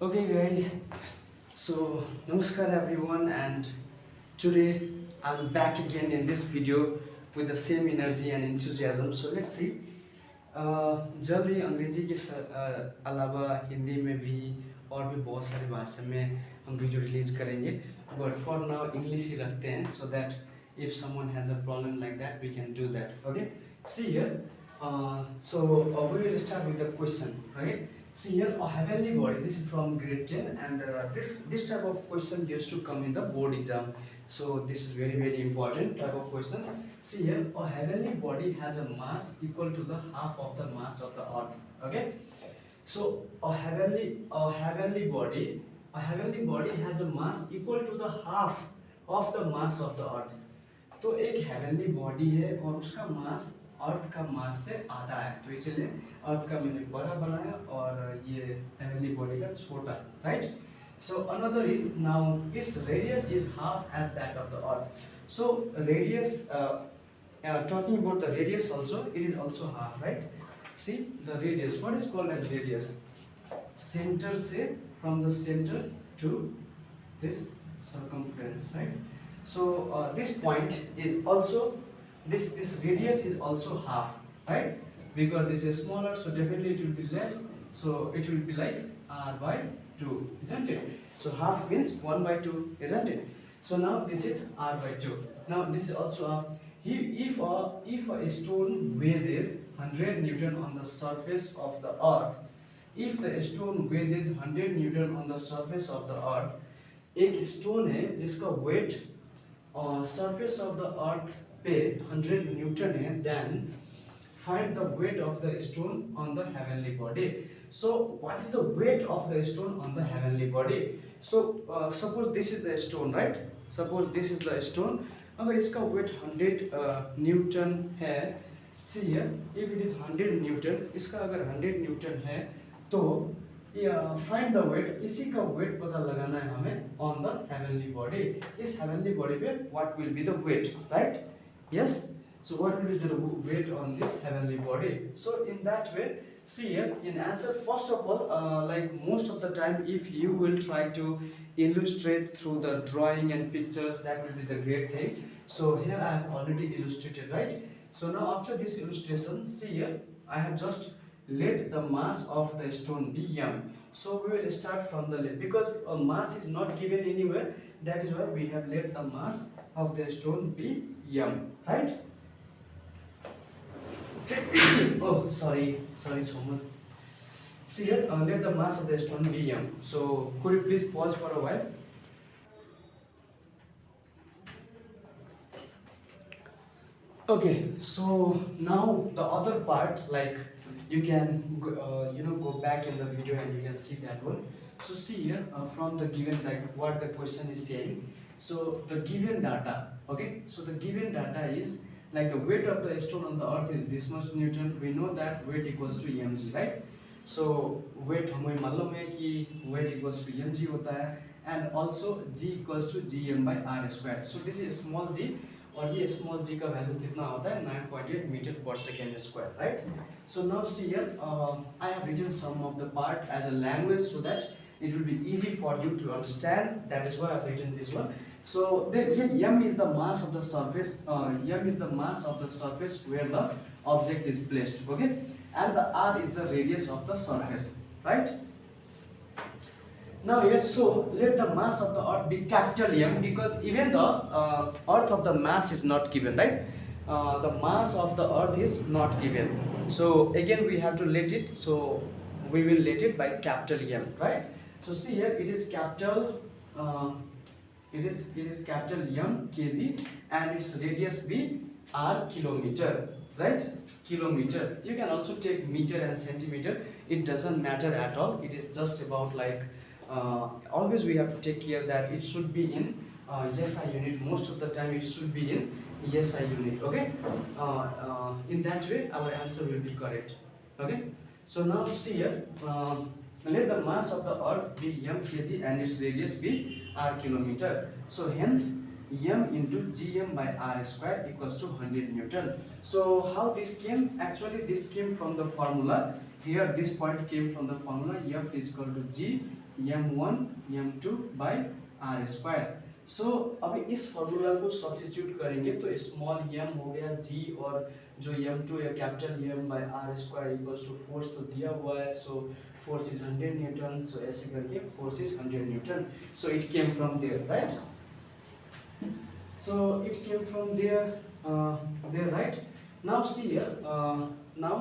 Okay, guys, so namaskar everyone, and today I'm back again in this video with the same energy and enthusiasm. So let's see, जल्दी अंग्रेजी के अलावा हिंदी में भी और भी बहुत सारी भाषा में हम वीडियो रिलीज करेंगे, बट फॉर नाउ इंग्लिश ही रखते हैं so that if someone has a problem like that we can do that. Okay, see here, we will start with the question. Right, see here, a heavenly body, this is from grade 10, and this type of question used to come in the board exam, so this is very important type of question. See here, a heavenly body has a mass equal to the half of the mass of the earth. Okay, so a heavenly body has a mass equal to the half of the mass of the earth. तो एक heavenly body है और उसका मास अर्थ का मास से आधा है, तो इसीलिए अर्थ का मैंने बड़ा बनाया और ये हेवनली बॉडी का छोटा. Right, so another is now its radius is half as that of the earth. So radius, talking about the radius also, it is also half. Right, see the radius, what is called as radius? Center से, from the center to this circumference. Right, so this point is also, this radius is also half. Right, because this is smaller, so definitely it will be less, so it will be like r by 2, isn't it? So half means 1 by 2, isn't it? So now this is r by 2. Now this is also if a stone weighs 100 newton on the surface of the earth, if the stone weighs 100 newton on the surface of the earth, एक stone है जिसका wait surface of the earth पे 100 Newton है, then find the weight of the stone on the heavenly body. So what is the weight of the stone on the heavenly body? So suppose this is the stone. Right, suppose this is the stone. अगर इसका weight 100 Newton है, see here, if it is 100 Newton, इसका अगर 100 Newton है तो find the wait, इसी का wait पता लगाना है हमें ऑन द हेवनली बॉडी. इस हेवनली बॉडी पे what will be the weight? Right, yes, so what will be the weight on this heavenly body? So in that way, see here in answer, first of all, like most of the time if you will try to illustrate through the drawing and pictures, that will be the great thing. So here I have already illustrated. Right, so now after this illustration, see here, I have just let the mass of the stone be m. So we will start from the left, because a mass is not given anywhere, that is why we have let the mass of the stone be m. Right, oh sorry Soman, see here, let the mass of the stone be m. So could you please pause for a while? Okay, so now the other part, like you can go back in the video and you can see that one. So see here, from the given, like what the question is saying. So the given data, okay, so the given data is like the weight of the stone on the earth is this much newton. We know that weight equals to mg. Right, so weight हमें मालूम है कि weight equals to mg होता है, and also g equals to gm by r square. So this is small g, और ये small जी का value कितना होता है? 9.8 metre per second square. Right, so now see here, I have written some of the part as a language so that it will be easy for you to understand. That is why I have written this one. So then m is the mass of the surface, m is the mass of the surface where the object is placed. Okay, and the r is the radius of the surface. Right, now here, so let the mass of the earth be capital M, because even the earth of the mass is not given. Right, the mass of the earth is not given, so again we have to let it, so we will let it by capital M. Right, so see here, it is capital it is capital M kg, and its radius be r kilometer. Right, kilometer, you can also take meter and centimeter, it doesn't matter at all. It is just about like always we have to take care that it should be in SI unit. Most of the time it should be in SI unit. Okay, in that way our answer will be correct. Okay, so now see here, let the mass of the earth be m kg and its radius be r kilometer. So hence m into gm by r square equals to 100 newton. So how this came? Actually this came from the formula. Here this point came from the formula f is equal to g m1 m2 by R square. So अभी इस formula को substitute करेंगे तो small m हो गया g और जो m2 या capital m by R square equals to force तो दिया हुआ है, so force is 100 newton, so ऐसे करके force is 100 newton. So it came from there, right? So it came from there, right? Now see here, now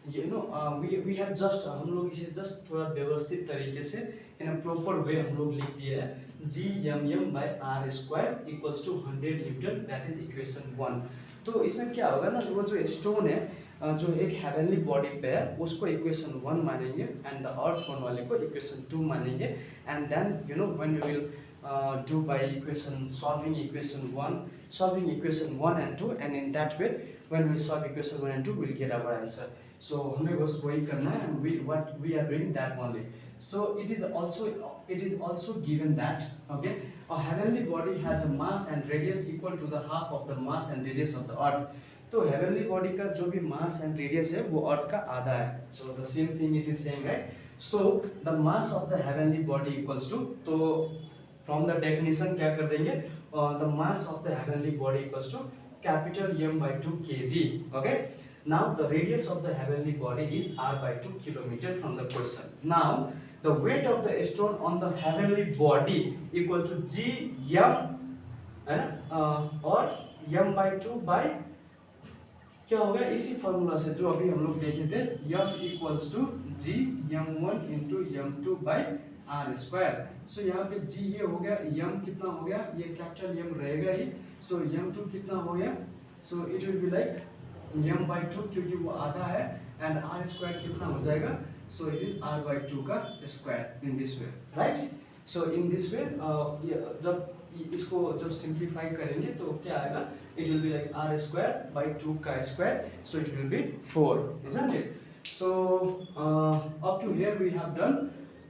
we have just हम लोग इसे just थोड़ा व्यवस्थित तरीके से in a proper way हम लोग लिख दिए हैं Gmm by r square equals to 100 Newton, that is equation 1। तो इसमें क्या होगा ना, वो जो स्टोन है जो एक हेवनली बॉडी पे है उसको इक्वेशन 1 मानेंगे एंड द अर्थ बोन वाले को इक्वेशन 2 मानेंगे, and then when we will do by solving equation 1 and 2, and in that way when we solve equation 1 and 2 we'll get our answer। So हमें बस वही करना है, and what we are doing that only। So it is also given that okay, a heavenly body has a mass and radius equal to the half of the mass and radius of the earth। तो heavenly body का जो भी mass and radius है वो अर्थ का आधा है। So the same thing it is saying, right? So the mass of the heavenly body equals to, तो फ्रॉम द डेफिनेशन क्या कर देंगे, the mass of the heavenly body equals to capital m by 2 kg। Okay, now the radius of the heavenly body is r by 2 kilometre from the question. Now the weight of the stone on the heavenly body equal to gm, है ना, और m by 2 by क्या हो गया, इसी formula से जो अभी हम लोग देखे थे, F equals to G m1 into m2 by R square. So यहाँ पे g ये हो गया, m कितना हो गया, ये कैपिटल m रहेगा ही, सो m2 कितना हो गया, so it will be like m by 2 क्योंकि वो आधा है, एंड आर स्क्वायर कितना हो जाएगा, so it is r by 2 का square in this way, right? So in this way जब इसको जब सिंप्लीफाई करेंगे तो क्या आएगा, it will be like r square by 2 का square, so it will be 4, isn't it? So up to here we have done।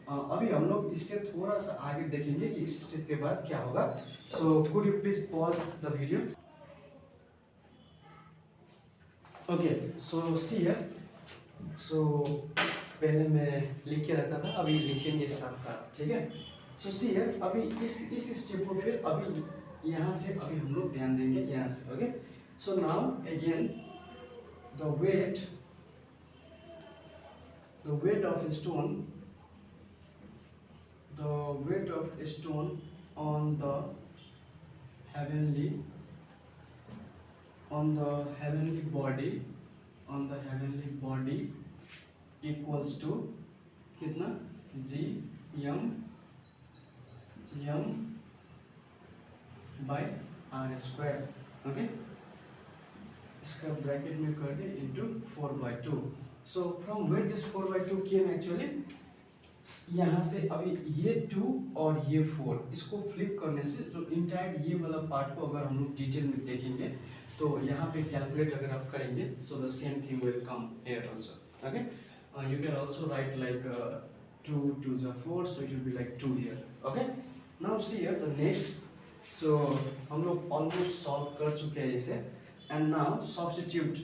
अभी हम लोग इससे थोड़ा सा आगे देखेंगे कि इस स्टेप के बाद क्या होगा। So could you please pause the video? Okay, so see here, so पहले मैं लिख के रखा था, अभी लिखेंगे साथ साथ, ठीक है? So see here, अभी इस स्टेप को फिर अभी यहाँ से अभी हम लोग ध्यान देंगे यहाँ से। Okay, so now again the weight of stone on the heavenly body equals to कितना, gm by R square. Okay, इसका ब्रैकेट में कर दे into 4/2। So from where this 4/2 came actually, यहाँ से अभी ये 2 और ये 4 इसको फ्लिप करने से जो इंटायर ये वाला पार्ट को अगर हम लोग डिटेल में देखेंगे तो यहाँ पे कैलकुलेट अगर आप करेंगे, सो the same thing will come here also. Okay, you can also right like 2 2 is 4, so it will be like 2 here। okay, now see here the next, so हम लोग ऑलमोस्ट सॉल्व कर चुके हैं इसे, and now substitute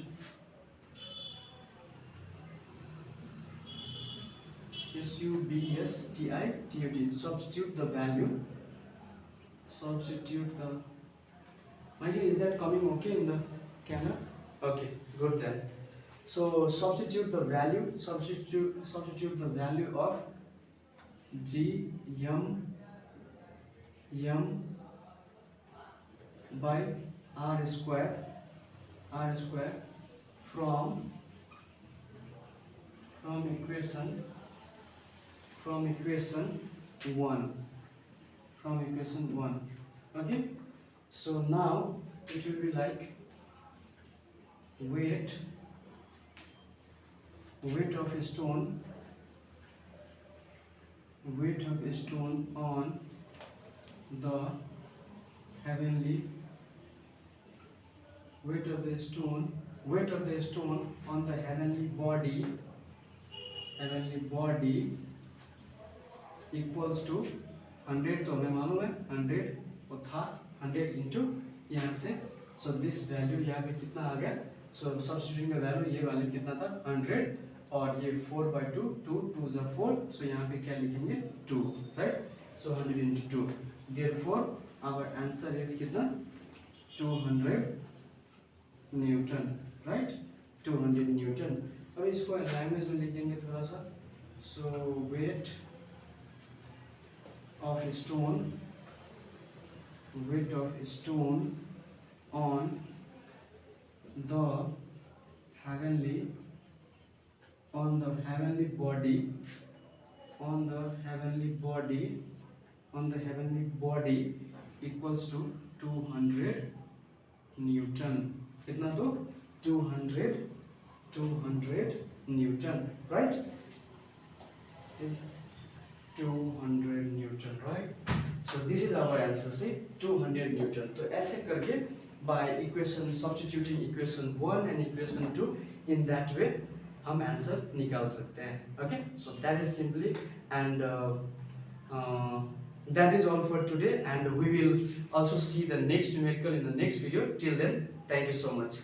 substitute the value, my dear, is that coming okay in the camera? Okay, good then। So substitute the value of gm by r square from equation 1। Okay, so now it will be like weight of a stone on the heavenly body equals to 100, तो हमें मालूम है 100 वो था 100 into यहाँ से, so this value यहाँ पे कितना आ गया, सो सब्स्टिट्यूटिंग द वैल्यू, ये वैल्यू कितना था 100, और ये 4/2, 2 = 4, सो यहाँ पे क्या लिखेंगे 2, right. So 100 into 2, therefore our answer is कितना 200 न्यूटन, राइट. 200 न्यूटन. अब इसको लैंग्वेज में लिख देंगे थोड़ा सा. So weight of stone on the heavenly body equals to 200 newton. कितना तो 200 newton, right. is 200 newton, right. So this is our answer से 200 न्यूटन. तो ऐसे करके by equation substituting equation 1 and equation 2 in that way हम answer निकाल सकते हैं. Okay, so that is simply and that is all for today, and we will also see the next numerical in the next video. Till then, thank you so much.